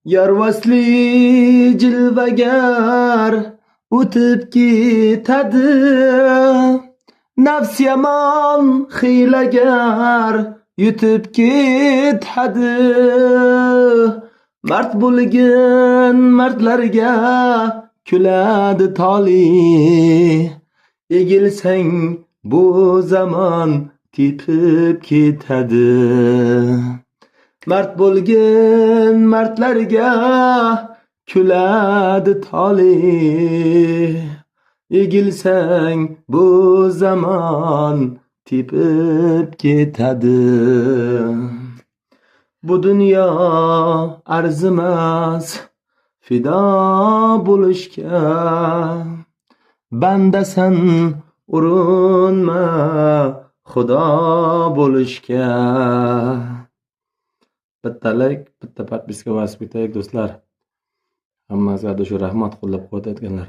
Yarvasli jilvagar o'tib ketadi, nafs yomon hiylagar yutib ketadi. Mard bo'lgin mardlarga kuladi toli, egilsang bu zamon tepib ketadi. Mard bo'lgin mardlarga kuladi toli, egilsang bu zamon tepib ketadi. Bu dunyo arzimas fido bo'lishga, bandasan urinma xudo bo'lishga. Bitta like, bitta podpiska bosib ketaylik do'stlar. Hammangizga shu rahmat qo'llab-quvvatlayotganlar.